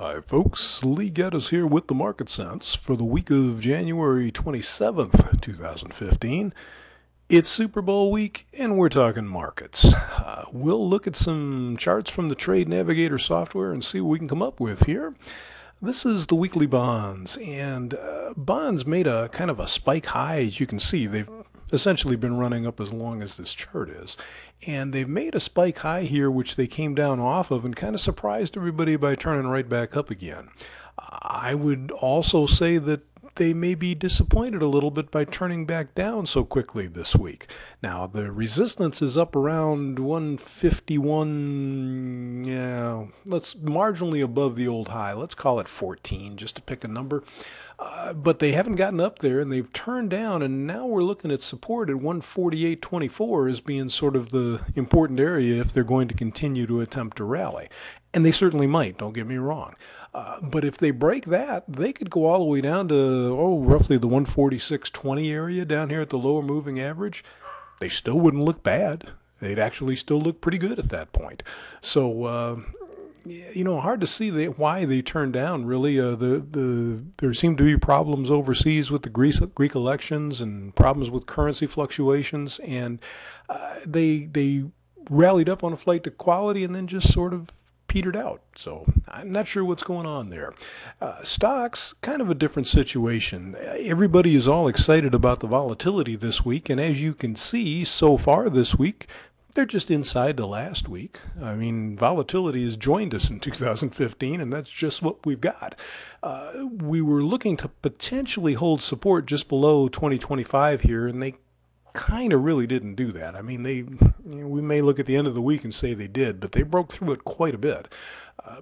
Hi folks, Lee Gettess here with the Market Sense for the week of January 27th, 2015. It's Super Bowl week and we're talking markets. We'll look at some charts from the Trade Navigator software and see what we can come up with here. This is the weekly bonds, and bonds made a kind of a spike high. As you can see, they've essentially been running up as long as this chart is. And they've made a spike high here, which they came down off of and kind of surprised everybody by turning right back up again. I would also say that they may be disappointed a little bit by turning back down so quickly this week. Now, the resistance is up around 151, yeah, let's marginally above the old high. Let's call it 14, just to pick a number. But they haven't gotten up there, and they've turned down, and now we're looking at support at 148.24 as being sort of the important area if they're going to continue to attempt to rally. And they certainly might, don't get me wrong. But if they break that, they could go all the way down to, roughly the 146.20 area down here at the lower moving average. They still wouldn't look bad. They'd actually still look pretty good at that point. So, hard to see why they turned down, really. There seem to be problems overseas with the Greek elections and problems with currency fluctuations, and they rallied up on a flight to quality and then just sort of petered out. So I'm not sure what's going on there. Stocks, kind of a different situation. Everybody is all excited about the volatility this week, and as you can see so far this week, they're just inside the last week. I mean, volatility has joined us in 2015, and that's just what we've got. We were looking to potentially hold support just below 2025 here, and they kind of really didn't do that. I mean, we may look at the end of the week and say they did, but they broke through it quite a bit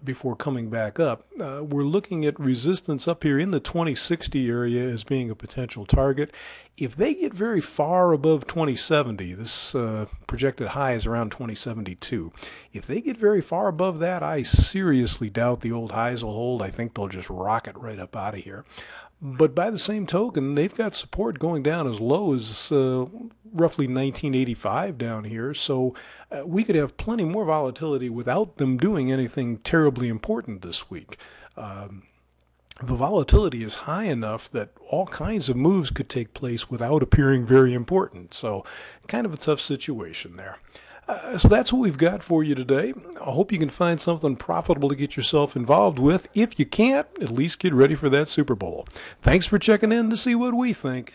before coming back up. We're looking at resistance up here in the 2060 area as being a potential target. If they get very far above 2070, this projected high is around 2072. If they get very far above that, I seriously doubt the old highs will hold. I think they'll just rocket right up out of here. But by the same token, they've got support going down as low as roughly 1985 down here. So we could have plenty more volatility without them doing anything terribly important this week. The volatility is high enough that all kinds of moves could take place without appearing very important. So kind of a tough situation there. So that's what we've got for you today. I hope you can find something profitable to get yourself involved with. If you can't, at least get ready for that Super Bowl. Thanks for checking in to see what we think.